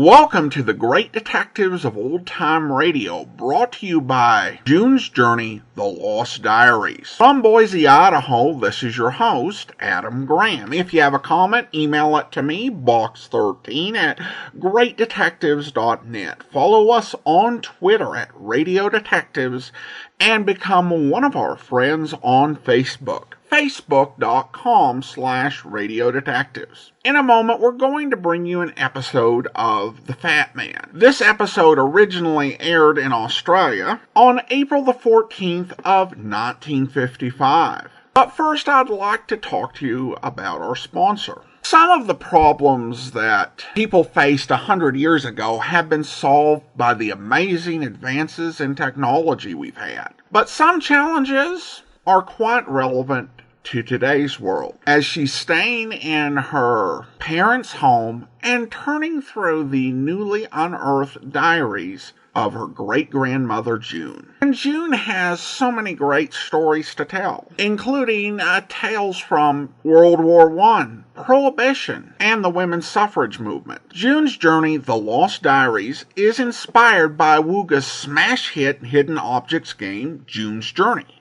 Welcome to the Great Detectives of Old Time Radio, brought to you by June's Journey, The Lost Diaries. From Boise, Idaho, this is your host, Adam Graham. If you have a comment, email it to me, box13 at greatdetectives.net. Follow us on Twitter at Radio Detectives and become one of our friends on Facebook. Facebook.com/Radio Detectives. In a moment, we're going to bring you an episode of The Fat Man. This episode originally aired in Australia on April the 14th of 1955. But first, I'd like to talk to you about our sponsor. Some of the problems that people faced 100 years ago have been solved by the amazing advances in technology we've had. But some challenges are quite relevant to today's world. As she's staying in her parents' home and turning through the newly unearthed diaries of her great-grandmother June. And June has so many great stories to tell, including tales from World War I, Prohibition, and the women's suffrage movement. June's Journey, The Lost Diaries, is inspired by Wooga's smash hit hidden objects game, June's Journey.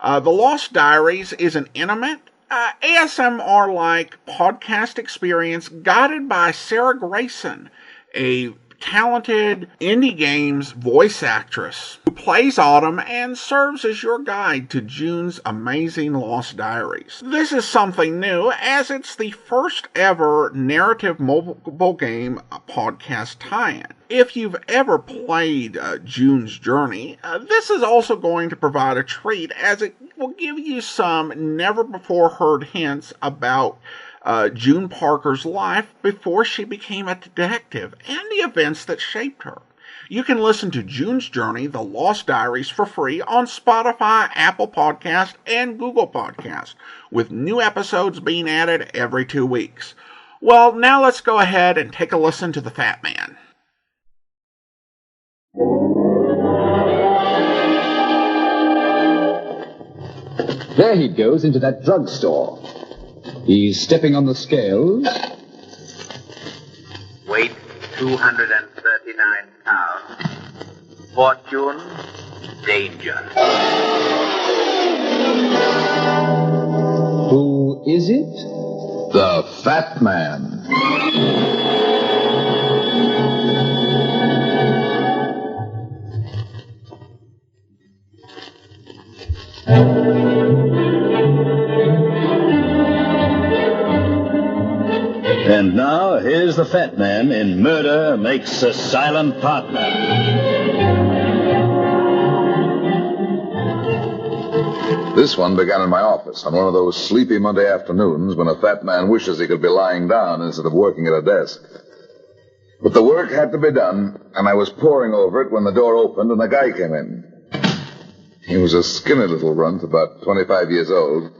The Lost Diaries is an intimate, ASMR-like podcast experience guided by Sarah Grayson, a talented indie games voice actress who plays Autumn and serves as your guide to June's amazing Lost Diaries. This is something new, as it's the first ever narrative mobile game podcast tie-in. If you've ever played June's Journey, this is also going to provide a treat, as it will give you some never-before-heard hints about June Parker's life before she became a detective and the events that shaped her. You can listen to June's Journey, The Lost Diaries for free on Spotify, Apple Podcast, and Google Podcast, with new episodes being added every 2 weeks. Well, now let's go ahead and take a listen to The Fat Man. There he goes into that drugstore. He's stepping on the scales. Weight 239 pounds. Fortune, danger. Who is it? The Fat Man. And now, here's the Fat Man in Murder Makes a Silent Partner. This one began in my office on one of those sleepy Monday afternoons when a fat man wishes he could be lying down instead of working at a desk. But the work had to be done, and I was poring over it when the door opened and a guy came in. He was a skinny little runt, about 25 years old.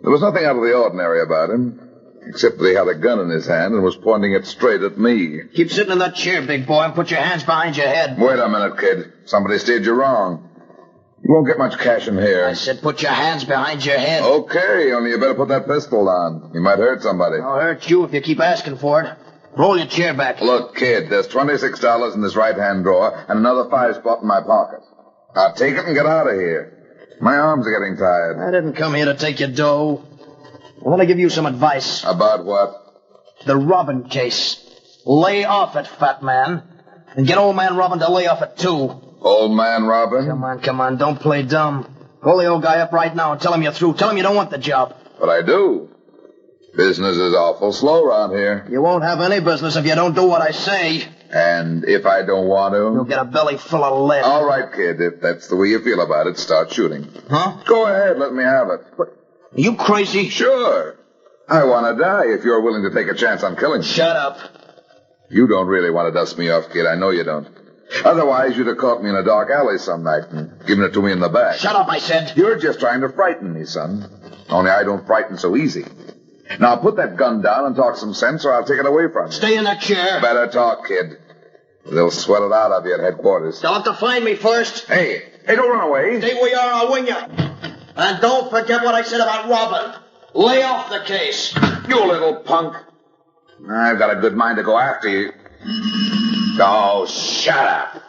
There was nothing out of the ordinary about him, except that he had a gun in his hand and was pointing it straight at me. Keep sitting in that chair, big boy, and put your hands behind your head. Wait a minute, kid. Somebody steered you wrong. You won't get much cash in here. I said put your hands behind your head. Okay, only you better put that pistol down. You might hurt somebody. I'll hurt you if you keep asking for it. Roll your chair back. Look, kid, there's $26 in this right-hand drawer and another 5 spot in my pocket. Now take it and get out of here. My arms are getting tired. I didn't come here to take your dough. I want to give you some advice. About what? The Robin case. Lay off it, fat man. And get old man Robin to lay off it, too. Old man Robin? Come on, don't play dumb. Call the old guy up right now and tell him you're through. Tell him you don't want the job. But I do. Business is awful slow around here. You won't have any business if you don't do what I say. And if I don't want to? You'll get a belly full of lead. All right, kid. If that's the way you feel about it, start shooting. Huh? Go ahead, let me have it. What? Are you crazy? Sure. I want to die if you're willing to take a chance on killing me. Shut up. You don't really want to dust me off, kid. I know you don't. Otherwise, you'd have caught me in a dark alley some night and given it to me in the back. Shut up, I said. You're just trying to frighten me, son. Only I don't frighten so easy. Now, put that gun down and talk some sense, or I'll take it away from you. Stay in that chair. Better talk, kid. They'll sweat it out of you at headquarters. They'll have to find me first. Hey, don't run away. Stay where you are, I'll wing you. And don't forget what I said about Robin. Lay off the case. You little punk. I've got a good mind to go after you. Oh, shut up.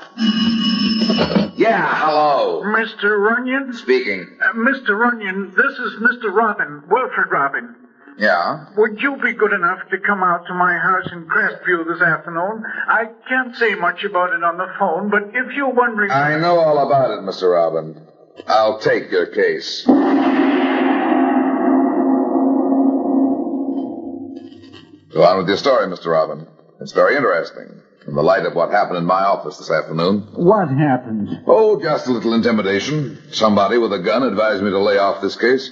Yeah, hello. Mr. Runyon? Speaking. Mr. Runyon, this is Mr. Robin, Wilfred Robin. Yeah? Would you be good enough to come out to my house in Crestview this afternoon? I can't say much about it on the phone, but if you're wondering... I know all about it, Mr. Robin. I'll take your case. Go on with your story, Mr. Robin. It's very interesting. In the light of what happened in my office this afternoon. What happened? Oh, just a little intimidation. Somebody with a gun advised me to lay off this case.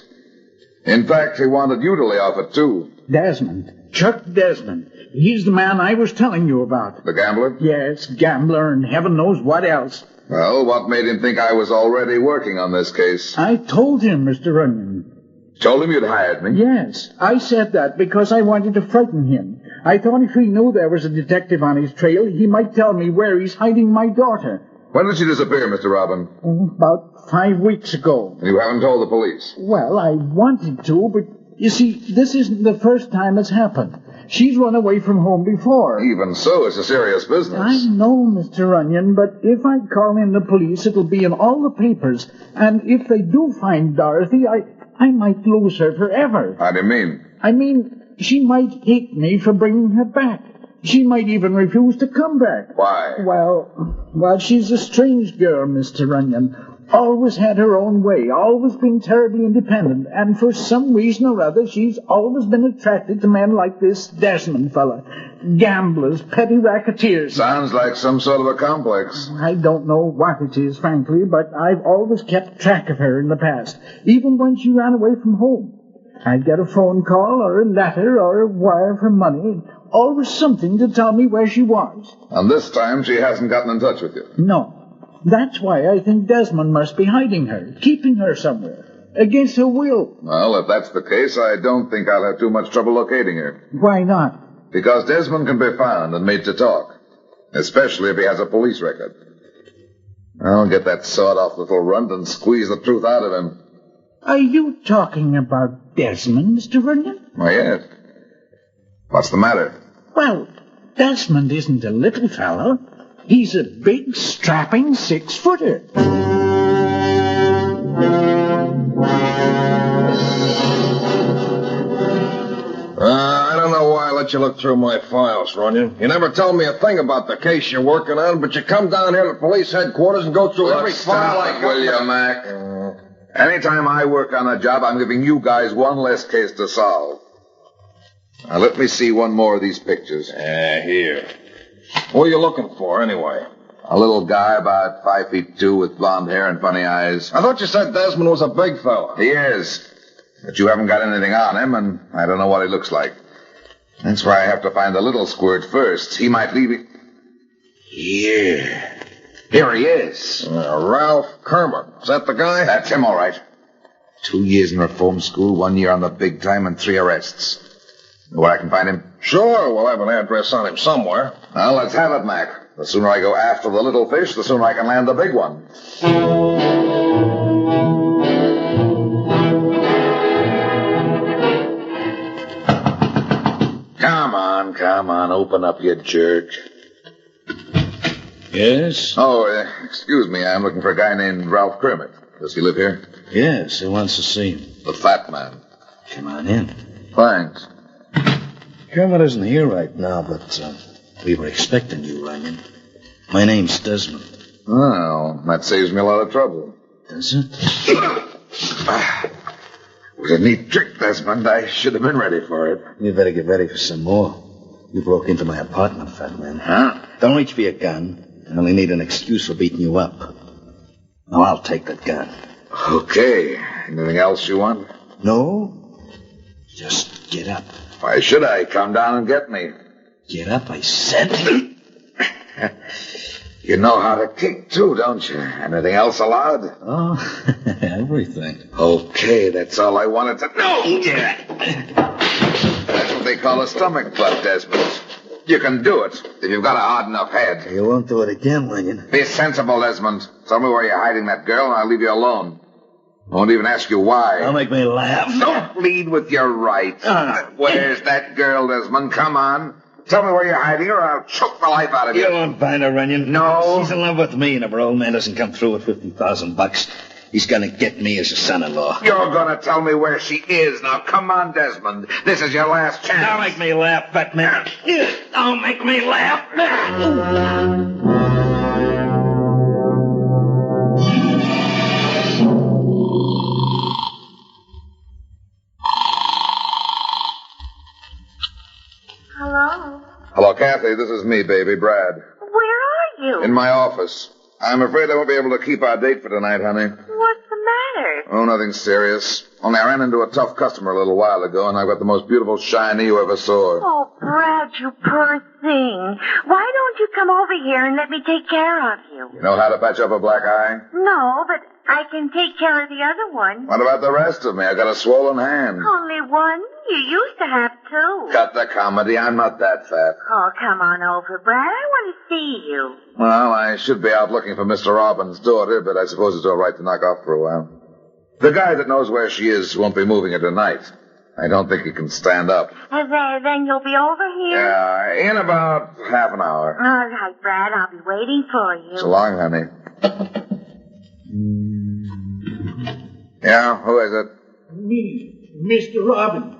In fact, he wanted you to lay off it, too. Desmond. Chuck Desmond. He's the man I was telling you about. The gambler? Yes, gambler and heaven knows what else. Well, what made him think I was already working on this case? I told him, Mr. Runyon. Told him you'd hired me? Yes, I said that because I wanted to frighten him. I thought if he knew there was a detective on his trail, he might tell me where he's hiding my daughter. When did she disappear, Mr. Robin? About 5 weeks ago. You haven't told the police? Well, I wanted to, but you see, this isn't the first time it's happened. She's run away from home before. Even so, it's a serious business. I know, Mr. Runyon, but if I call in the police, it'll be in all the papers. And if they do find Dorothy, I might lose her forever. How do you mean? I mean, she might hate me for bringing her back. She might even refuse to come back. Why? Well, she's a strange girl, Mr. Runyon. Always had her own way, always been terribly independent, and for some reason or other, she's always been attracted to men like this Desmond fella. Gamblers, petty racketeers. Sounds like some sort of a complex. I don't know what it is, frankly, but I've always kept track of her in the past, even when she ran away from home. I'd get a phone call or a letter or a wire for money, always something to tell me where she was. And this time she hasn't gotten in touch with you? No. That's why I think Desmond must be hiding her, keeping her somewhere, against her will. Well, if that's the case, I don't think I'll have too much trouble locating her. Why not? Because Desmond can be found and made to talk, especially if he has a police record. I'll get that sawed-off little runt and squeeze the truth out of him. Are you talking about Desmond, Mr. Runyon? Why, yes. What's the matter? Well, Desmond isn't a little fellow. He's a big, strapping 6-footer. I don't know why I let you look through my files, Runyon. You never told me a thing about the case you're working on, but you come down here to police headquarters and go through every file I got. Will you, Mac? Anytime I work on a job, I'm giving you guys one less case to solve. Now, let me see one more of these pictures. Here. What are you looking for, anyway? A little guy about 5'2" with blonde hair and funny eyes. I thought you said Desmond was a big fella. He is. But you haven't got anything on him, and I don't know what he looks like. That's why I have to find the little squirt first. He might leave me... Here he is. Ralph Kermit. Is that the guy? That's him, all right. 2 years in reform school, 1 year on the big time, and 3 arrests. Know where I can find him? Sure, we'll have an address on him somewhere. Well, let's have it, Mac. The sooner I go after the little fish, the sooner I can land the big one. Come on, open up, you jerk. Yes? Oh, excuse me, I'm looking for a guy named Ralph Kermit. Does he live here? Yes, who wants to see him? The fat man. Come on in. Thanks. Kermit isn't here right now, but we were expecting you, Runyon. My name's Desmond. Oh, that saves me a lot of trouble. Does it? It was a neat trick, Desmond. I should have been ready for it. You better get ready for some more. You broke into my apartment, fat man. Huh? Don't reach for your gun. I only need an excuse for beating you up. Now I'll take that gun. Okay. Anything else you want? No? Just get up. Why should I? Come down and get me. Get up, I said. You know how to kick, too, don't you? Anything else allowed? Oh, everything. Okay, that's all I wanted to know. That's what they call a stomach bug, Desmond. You can do it if you've got a hard enough head. You won't do it again, Runyon. Be sensible, Desmond. Tell me where you're hiding that girl, and I'll leave you alone. I won't even ask you why. Don't make me laugh. Don't lead with your right. Where's that girl, Desmond? Come on. Tell me where you're hiding her, or I'll choke the life out of you. You won't find her, Runyon. No. She's in love with me, and if her old man doesn't come through with $50,000, he's gonna get me as a son-in-law. You're gonna tell me where she is. Now, come on, Desmond. This is your last chance. Don't make me laugh, fat man. Don't make me laugh. Hello? Hello, Kathy. This is me, baby, Brad. Where are you? In my office. I'm afraid I won't be able to keep our date for tonight, honey. What's the matter? Oh, nothing serious. Only I ran into a tough customer a little while ago, and I've got the most beautiful shiny you ever saw. Oh, Brad, you poor thing. Why don't you come over here and let me take care of you? You know how to patch up a black eye? No, but I can take care of the other one. What about the rest of me? I got a swollen hand. Only one? You used to have two. Cut the comedy. I'm not that fat. Oh, come on over, Brad. I want to see you. Well, I should be out looking for Mr. Robin's daughter, but I suppose it's all right to knock off for a while. The guy that knows where she is won't be moving her tonight. I don't think he can stand up. Then you'll be over here? Yeah, in about half an hour. All right, Brad. I'll be waiting for you. So long, honey. Yeah, who is it? Me, Mr. Robin.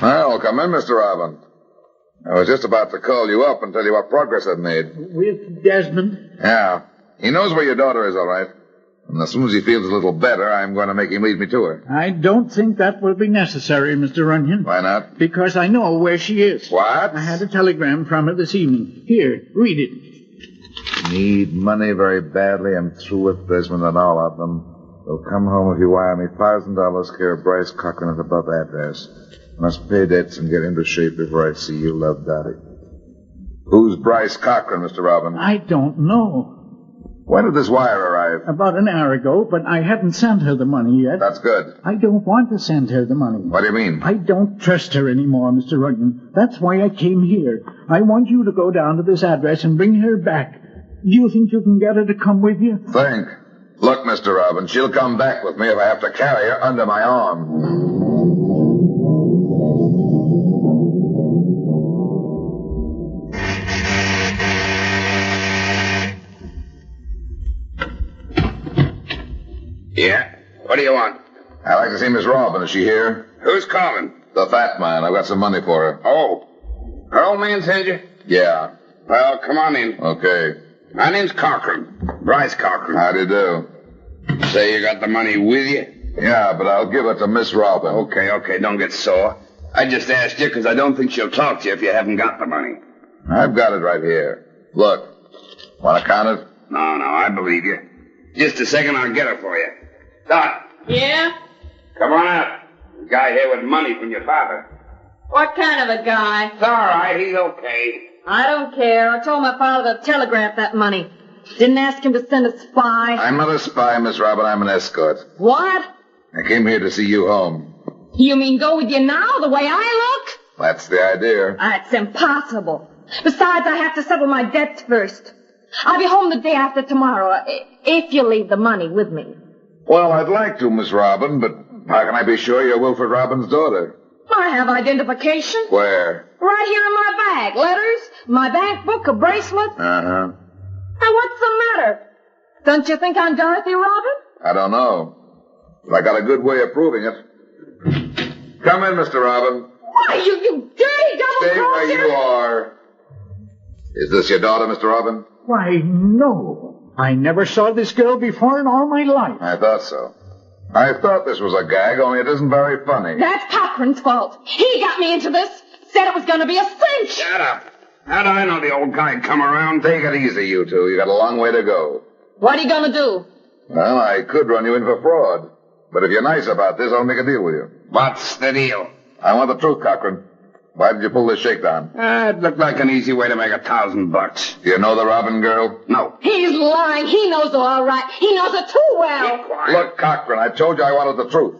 Well, come in, Mr. Robin. I was just about to call you up and tell you what progress I've made. With Desmond? Yeah. He knows where your daughter is, all right. And as soon as he feels a little better, I'm going to make him lead me to her. I don't think that will be necessary, Mr. Runyon. Why not? Because I know where she is. What? I had a telegram from her this evening. Here, read it. Need money very badly. I'm through with Desmond and all of them. They'll come home if you wire me $1,000 care of Bryce Cochran at above address. Must pay debts and get into shape before I see you, love, Daddy. Who's Bryce Cochran, Mr. Robin? I don't know. When did this wire arrive? About an hour ago, but I haven't sent her the money yet. That's good. I don't want to send her the money. What do you mean? I don't trust her anymore, Mr. Runyon. That's why I came here. I want you to go down to this address and bring her back. Do you think you can get her to come with you? Think. Look, Mr. Robin, she'll come back with me if I have to carry her under my arm. Yeah? What do you want? I'd like to see Miss Robin. Is she here? Who's calling? The fat man. I've got some money for her. Oh. Her old man sent you? Yeah. Well, come on in. Okay. My name's Cochran. Bryce Cochran. How do you do? Say you got the money with you? Yeah, but I'll give it to Miss Robin. Okay, don't get sore. I just asked you because I don't think she'll talk to you if you haven't got the money. I've got it right here. Look. Want to count it? No, I believe you. Just a second, I'll get it for you. Dot. Yeah? Come on out. The guy here with money from your father. What kind of a guy? It's all right, he's okay. I don't care. I told my father to telegraph that money. Didn't ask him to send a spy. I'm not a spy, Miss Robin. I'm an escort. What? I came here to see you home. You mean go with you now, the way I look? That's the idea. That's impossible. Besides, I have to settle my debts first. I'll be home the day after tomorrow, if you leave the money with me. Well, I'd like to, Miss Robin, but how can I be sure you're Wilfred Robin's daughter? I have identification. Where? Right here in my bag. Letters, my bank book, a bracelet. Uh-huh. Now, what's the matter? Don't you think I'm Dorothy Robin? I don't know. But I got a good way of proving it. Come in, Mr. Robin. Why, you dirty double-crosser! Stay where you are. Is this your daughter, Mr. Robin? Why, no. I never saw this girl before in all my life. I thought so. I thought this was a gag, only it isn't very funny. That's Cochran's fault. He got me into this. Said it was going to be a cinch. Shut up. How do I know the old guy'd come around? Take it easy, you two. You got a long way to go. What are you going to do? Well, I could run you in for fraud. But if you're nice about this, I'll make a deal with you. What's the deal? I want the truth, Cochran. Why did you pull this shakedown? It looked like an easy way to make $1,000. Do you know the Robin girl? No. He's lying. He knows her all right. He knows her too well. Be quiet. Look, Cochran, I told you I wanted the truth.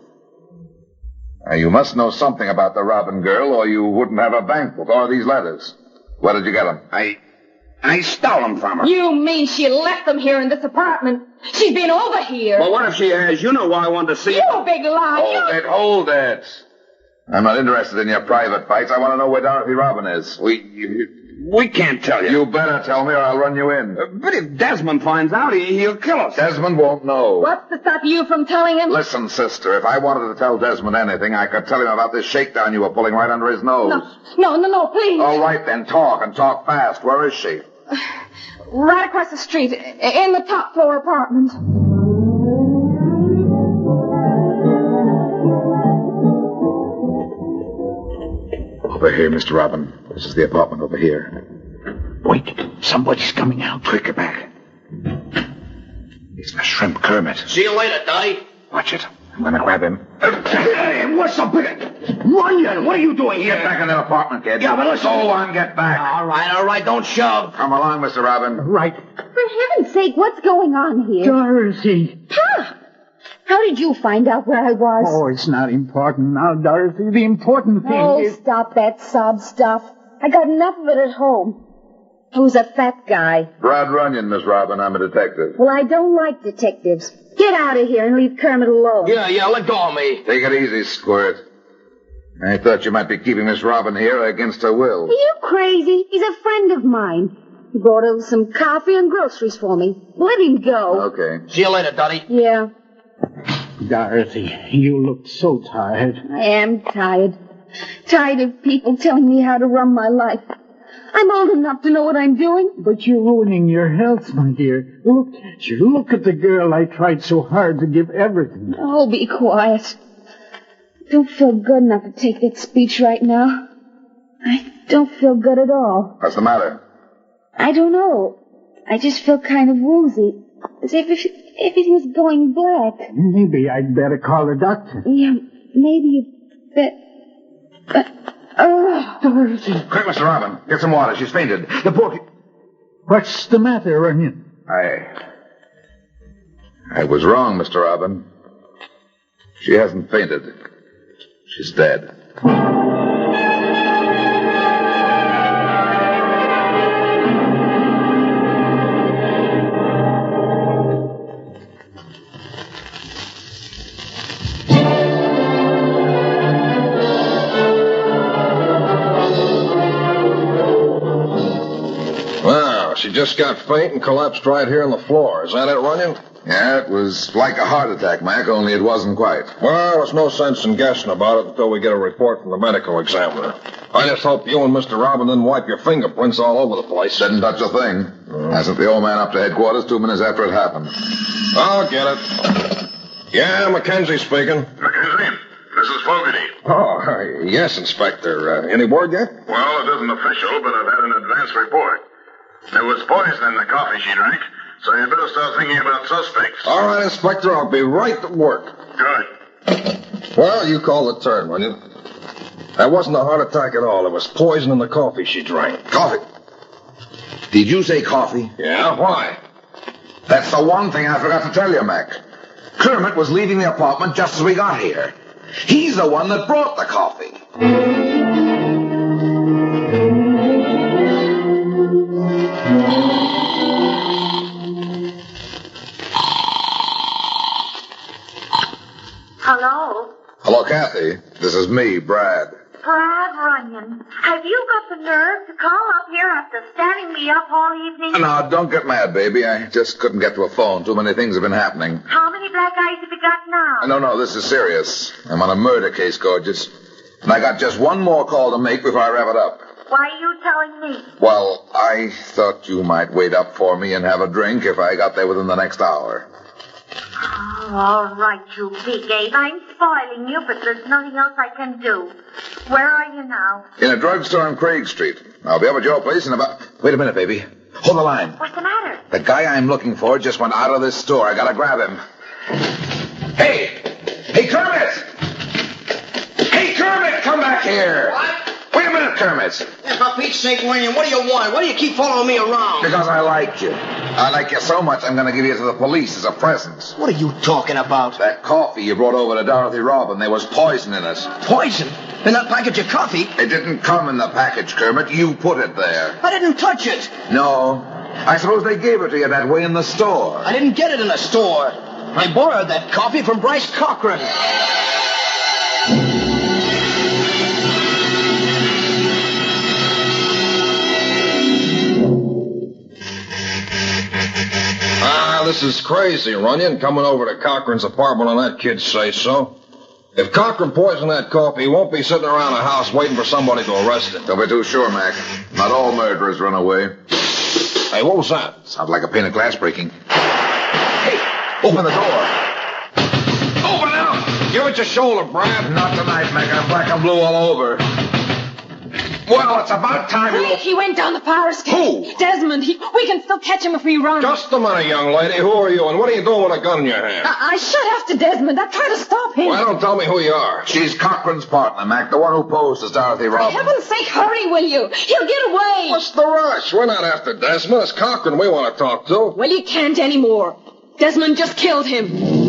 Now, you must know something about the Robin girl, or you wouldn't have a bank book or these letters. Where did you get them? I stole them from her. You mean she left them here in this apartment? She's been over here. Well, what if she has? You know why I wanted to see You big lie. Hold it. I'm not interested in your private fights. I want to know where Dorothy Robin is. We can't tell you. You better tell me or I'll run you in. But if Desmond finds out, he'll kill us. Desmond won't know. What's to stop you from telling him? Listen, sister, if I wanted to tell Desmond anything, I could tell him about this shakedown you were pulling right under his nose. No, please. All right, then, talk, and talk fast. Where is she? Right across the street, in the top floor apartment. Over here, Mr. Robin. This is the apartment over here. Wait, somebody's coming out. Quick, get back. It's the shrimp Kermit. See you later, Daddy. Watch it. I'm gonna grab him. Hey, what's up with it? Runyon, what are you doing here? Get back in that apartment, kid. Yeah, but listen. Go on, get back. All right, don't shove. Come along, Mr. Robin. Right. For heaven's sake, what's going on here? Dorothy. Huh? How did you find out where I was? Oh, it's not important now, Dorothy. The important thing is... Stop that sob stuff. I got enough of it at home. Who's a fat guy? Brad Runyon, Miss Robin. I'm a detective. Well, I don't like detectives. Get out of here and leave Kermit alone. Yeah, let go of me. Take it easy, Squirt. I thought you might be keeping Miss Robin here against her will. Are you crazy? He's a friend of mine. He brought over some coffee and groceries for me. Let him go. Okay. See you later, Daddy. Yeah. Dorothy, you look so tired. I am tired. Tired of people telling me how to run my life. I'm old enough to know what I'm doing. But you're ruining your health, my dear. Look at you. Look at the girl I tried so hard to give everything. Oh, be quiet. I don't feel good enough to take that speech right now. I don't feel good at all. What's the matter? I don't know. I just feel kind of woozy. As if everything's going black. Maybe I'd better call a doctor. Yeah, maybe you bet. Dorothy. Quick, Mr. Robin. Get some water. She's fainted. The poor... What's the matter, Runyon? I was wrong, Mr. Robin. She hasn't fainted. She's dead. She just got faint and collapsed right here on the floor. Is that it, Runyon? Yeah, it was like a heart attack, Mac, only it wasn't quite. Well, there's no sense in guessing about it until we get a report from the medical examiner. I just hope you and Mr. Robin didn't wipe your fingerprints all over the place. Didn't touch a thing. Hasn't the old man up to headquarters 2 minutes after it happened? I'll get it. Yeah, Mackenzie speaking. Mackenzie, this is Fogarty. Oh, yes, Inspector. Any word yet? Well, it isn't official, but I've had an advance report. There was poison in the coffee she drank, so you better start thinking about suspects. All right, Inspector, I'll be right to work. Good. Well, you call the turn, Runyon. That wasn't a heart attack at all. It was poison in the coffee she drank. Coffee? Did you say coffee? Yeah, why? That's the one thing I forgot to tell you, Mac. Kermit was leaving the apartment just as we got here. He's the one that brought the coffee. Hello? Hello, Kathy. This is me, Brad. Brad Runyon. Have you got the nerve to call up here after standing me up all evening? No, don't get mad, baby. I just couldn't get to a phone. Too many things have been happening. How many black eyes have you got now? No, this is serious. I'm on a murder case, gorgeous. And I got just one more call to make before I wrap it up. Why are you telling me? Well, I thought you might wait up for me and have a drink if I got there within the next hour. Oh, all right, you big ape. I'm spoiling you, but there's nothing else I can do. Where are you now? In a drugstore on Craig Street. I'll be up at your place in about... Wait a minute, baby. Hold the line. What's the matter? The guy I'm looking for just went out of this store. I gotta grab him. Hey! Hey, Kermit! Hey, Kermit, come back here! What? Wait a minute, Kermit. Yeah, for Pete's sake, Runyon, what do you want? Why do you keep following me around? Because I like you. I like you so much, I'm going to give you to the police as a present. What are you talking about? That coffee you brought over to Dorothy Robin, there was poison in it. Poison? In that package of coffee? It didn't come in the package, Kermit. You put it there. I didn't touch it. No. I suppose they gave it to you that way in the store. I didn't get it in the store. I borrowed that coffee from Bryce Cochran. this is crazy, Runyon, coming over to Cochran's apartment on that kid's say-so. If Cochran poisoned that coffee, he won't be sitting around the house waiting for somebody to arrest him. Don't be too sure, Mac. Not all murderers run away. Hey, what was that? Sounds like a pane of glass breaking. Hey, open the door. Open it up! Give it your shoulder, Brad. Not tonight, Mac. I'm black and blue all over. Well, it's about time you... He went down the fire escape. Who? Desmond. We can still catch him if we run. Just a minute, young lady. Who are you, and what are you doing with a gun in your hand? I shot after Desmond. I tried to stop him. Why don't tell me who you are? She's Cochran's partner, Mac, the one who posed as Dorothy For Robin. heaven's sake, hurry, will you? He'll get away. What's the rush? We're not after Desmond. It's Cochran we want to talk to. Well, you can't anymore. Desmond just killed him.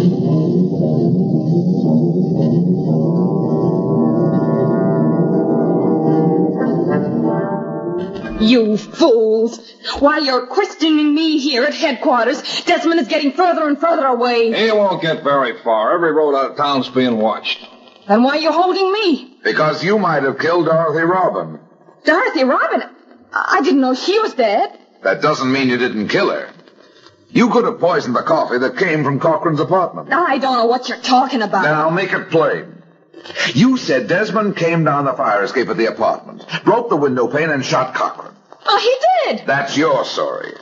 You fools! While you're questioning me here at headquarters, Desmond is getting further and further away. He won't get very far. Every road out of town's being watched. Then why are you holding me? Because you might have killed Dorothy Robin. Dorothy Robin? I didn't know she was dead. That doesn't mean you didn't kill her. You could have poisoned the coffee that came from Cochran's apartment. I don't know what you're talking about. Then I'll make it plain. You said Desmond came down the fire escape at the apartment, broke the window pane, and shot Cochran. Oh, he did. That's your story.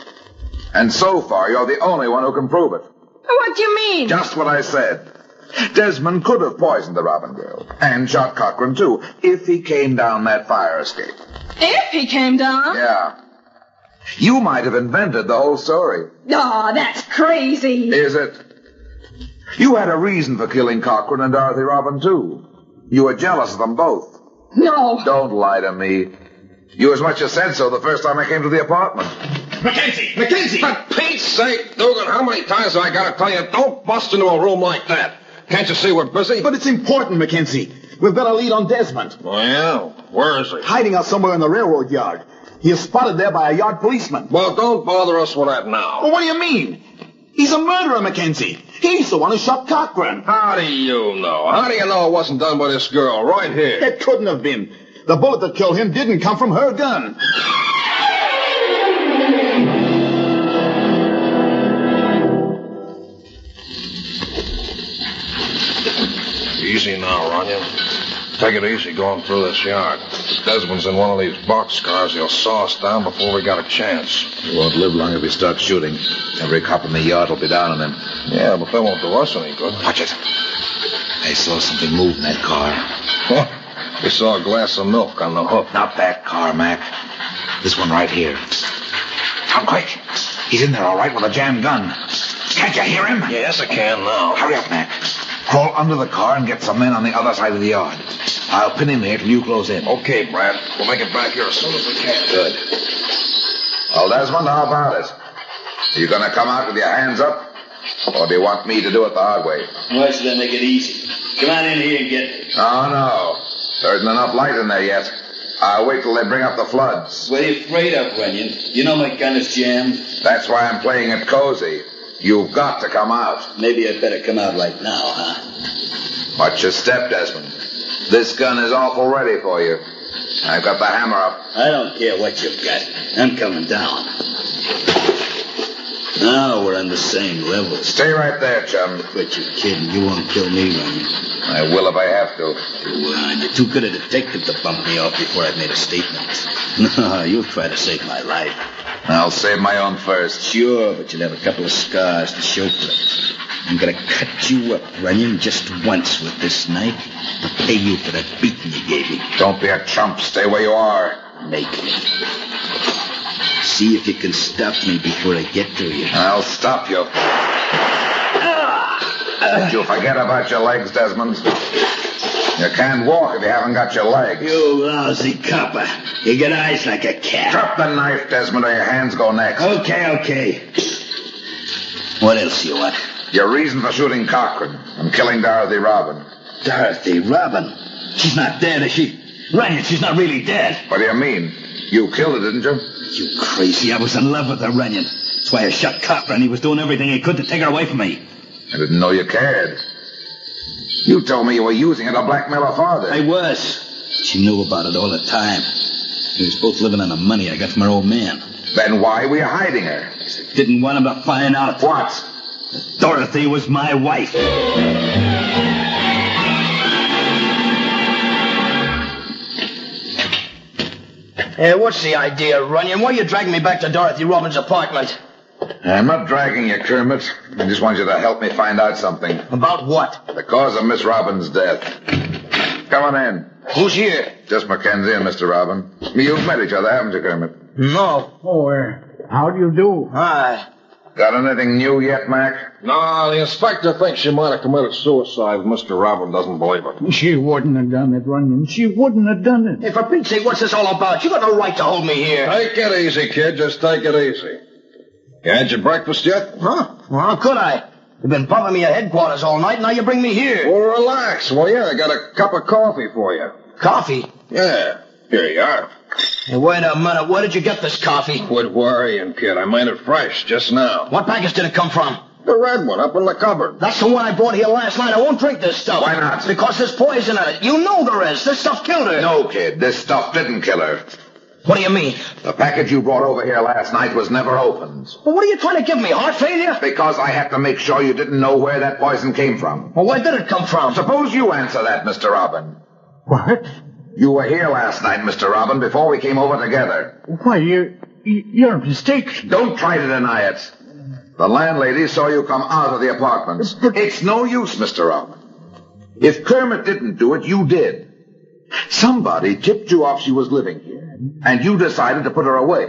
And so far, you're the only one who can prove it. What do you mean? Just what I said. Desmond could have poisoned the Robin girl, and shot Cochran, too, if he came down that fire escape. If he came down? Yeah. You might have invented the whole story. Oh, that's crazy. Is it? You had a reason for killing Cochran and Dorothy Robin, too. You were jealous of them both. No. Don't lie to me. You as much as said so the first time I came to the apartment. Mackenzie! For Pete's sake, Dugan, how many times have I got to tell you, don't bust into a room like that? Can't you see we're busy? But it's important, Mackenzie. We've got a lead on Desmond. Oh, yeah? Where is he? Hiding out somewhere in the railroad yard. He is spotted there by a yard policeman. Well, don't bother us with that now. Well, what do you mean? He's a murderer, Mackenzie. He's the one who shot Cochran. How do you know? How do you know it wasn't done by this girl right here? It couldn't have been. The bullet that killed him didn't come from her gun. Easy now, Runyon. Take it easy going through this yard. If Desmond's in one of these boxcars, he'll saw us down before we got a chance. He won't live long if we start shooting. Every cop in the yard will be down on him. Yeah, but they won't do us any good. Watch it. I saw something move in that car. Huh? We saw a glass of milk on the hook. Not that car, Mac. This one right here. Come quick. He's in there all right with a jammed gun. Can't you hear him? Yes, I can now. Hurry up, Mac. Crawl under the car and get some men on the other side of the yard. I'll pin him here till you close in. Okay, Brad. We'll make it back here as soon as we can. Good. Well, Desmond, how about it? Are you going to come out with your hands up? Or do you want me to do it the hard way? Why should I make it easy? Come on in here and get me. Oh, no. There isn't enough light in there yet. I'll wait till they bring up the floods. What are you afraid of, Runyon? You know my gun is jammed. That's why I'm playing it cozy. You've got to come out. Maybe I'd better come out right now, huh? Watch your step, Desmond. This gun is awful ready for you. I've got the hammer up. I don't care what you've got. I'm coming down. Now we're on the same level. Stay right there, chum. Quit your kidding. You won't kill me, Runyon. I will if I have to. You're too good a detective to bump me off before I've made a statement. No, you'll try to save my life. I'll save my own first. Sure, but you'll have a couple of scars to show for it. I'm gonna cut you up, Runyon, just once with this knife to pay you for that beating you gave me. Don't be a chump. Stay where you are. Make me. See if you can stop me before I get to you. I'll stop you. Did you forget about your legs, Desmond? You can't walk if you haven't got your legs. You lousy copper. You got eyes like a cat. Drop the knife, Desmond, or your hands go next. Okay. What else you want? Your reason for shooting Cochran and killing Dorothy Robin. Dorothy Robin? She's not dead, is she? Runyon, she's not really dead. What do you mean? You killed her, didn't you? You crazy. I was in love with her, Runyon. That's why I shot Cochran. He was doing everything he could to take her away from me. I didn't know you cared. You told me you were using her to blackmail her father. I was. She knew about it all the time. We was both living on the money I got from her old man. Then why were you hiding her? Didn't want him to find out. What? That Dorothy was my wife. Hey, what's the idea, Runyon? Why are you dragging me back to Dorothy Robin's apartment? I'm not dragging you, Kermit. I just want you to help me find out something. About what? The cause of Miss Robin's death. Come on in. Who's here? Just Mackenzie and Mr. Robin. You've met each other, haven't you, Kermit? No. Oh, how do you do? Hi. Got anything new yet, Mac? No, the inspector thinks she might have committed suicide. Mr. Robin doesn't believe it. She wouldn't have done it, Runyon. She wouldn't have done it. Hey, for Pete's sake, what's this all about? You got no right to hold me here. Take it easy, kid. Just take it easy. You had your breakfast yet? Huh? Well, how could I? You've been pumping me at headquarters all night, now you bring me here. Well, relax, will you? I got a cup of coffee for you. Coffee? Yeah. Here you are. Hey, wait a minute. Where did you get this coffee? Quit worrying, kid. I made it fresh just now. What package did it come from? The red one up in the cupboard. That's the one I brought here last night. I won't drink this stuff. Why not? Because there's poison in it. You know there is. This stuff killed her. No, kid. This stuff didn't kill her. What do you mean? The package you brought over here last night was never opened. Well, what are you trying to give me, heart failure? Because I have to make sure you didn't know where that poison came from. Well, where did it come from? Suppose you answer that, Mr. Robin. What? You were here last night, Mr. Robin, before we came over together. Why, you're mistaken. Don't try to deny it. The landlady saw you come out of the apartment. It's no use, Mr. Robin. If Kermit didn't do it, you did. Somebody tipped you off she was living here, and you decided to put her away.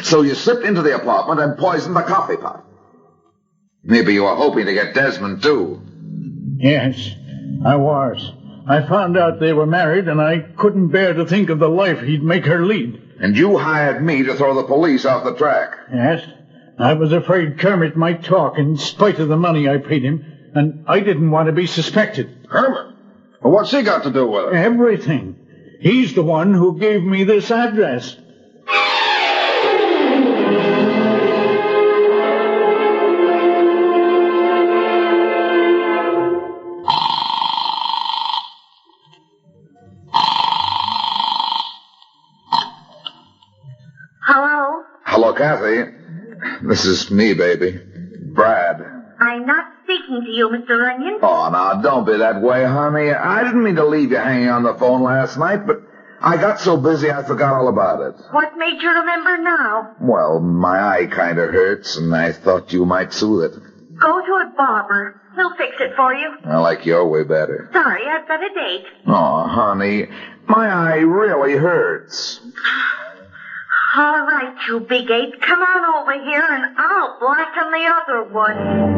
So you slipped into the apartment and poisoned the coffee pot. Maybe you were hoping to get Desmond, too. Yes, I was. I found out they were married, and I couldn't bear to think of the life he'd make her lead. And you hired me to throw the police off the track. Yes, I was afraid Kermit might talk in spite of the money I paid him, and I didn't want to be suspected. Kermit? Well, what's he got to do with it? Everything. He's the one who gave me this address. Hello? Hello, Kathy. This is me, baby. Brad. I'm not speaking to you, Mr. Runyon. Oh, now, don't be that way, honey. I didn't mean to leave you hanging on the phone last night, but I got so busy I forgot all about it. What made you remember now? Well, my eye kind of hurts, and I thought you might soothe it. Go to a barber. He'll fix it for you. I like your way better. Sorry, I've got a date. Oh, honey, my eye really hurts. All right, you big ape. Come on over here, and I'll blacken the other one.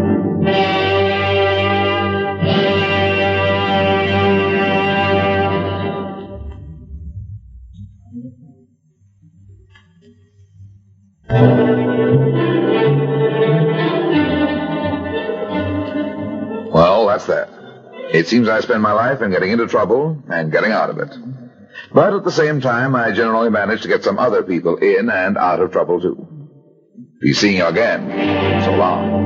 Well, that's that. It seems I spend my life in getting into trouble and getting out of it. But at the same time, I generally manage to get some other people in and out of trouble, too. Be seeing you again. So long.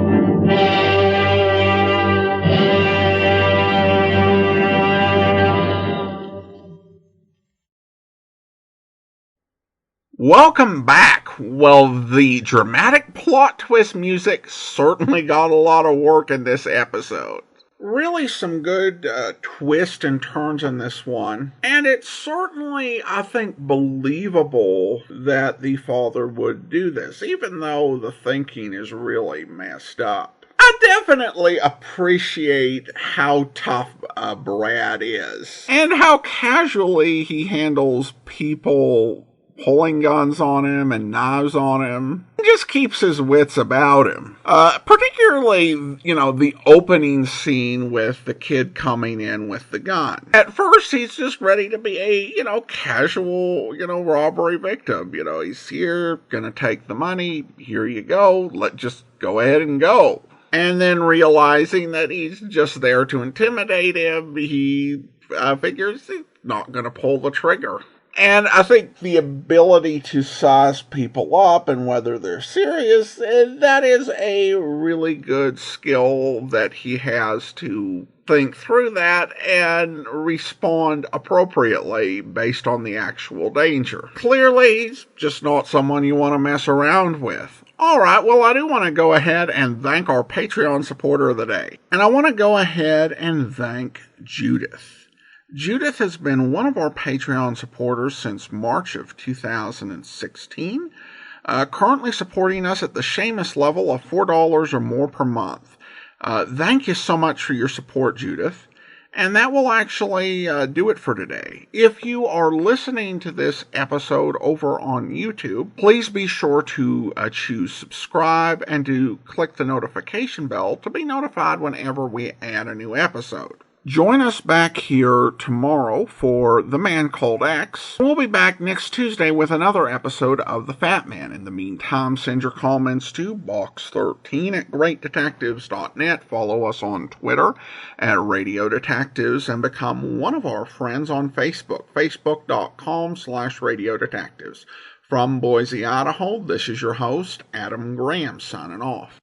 Welcome back. Well, the dramatic plot twist music certainly got a lot of work in this episode. Really some good twists and turns in this one. And it's certainly, I think, believable that the father would do this, even though the thinking is really messed up. I definitely appreciate how tough Brad is, and how casually he handles people pulling guns on him and knives on him. He just keeps his wits about him. Particularly, the opening scene with the kid coming in with the gun. At first, he's just ready to be a, casual, robbery victim. He's here, gonna take the money, here you go, just go ahead and go. And then realizing that he's just there to intimidate him, he figures he's not gonna pull the trigger. And I think the ability to size people up and whether they're serious, that is a really good skill that he has to think through that and respond appropriately based on the actual danger. Clearly, he's just not someone you want to mess around with. All right, well, I do want to go ahead and thank our Patreon supporter of the day. And I want to go ahead and thank Judith. Judith has been one of our Patreon supporters since March of 2016, currently supporting us at the Seamus level of $4 or more per month. Thank you so much for your support, Judith. And that will actually do it for today. If you are listening to this episode over on YouTube, please be sure to choose subscribe and to click the notification bell to be notified whenever we add a new episode. Join us back here tomorrow for The Man Called X. We'll be back next Tuesday with another episode of The Fat Man. In the meantime, send your comments to box13 at greatdetectives.net. Follow us on Twitter at Radio Detectives and become one of our friends on Facebook, facebook.com/Radio Detectives. From Boise, Idaho, this is your host, Adam Graham, signing off.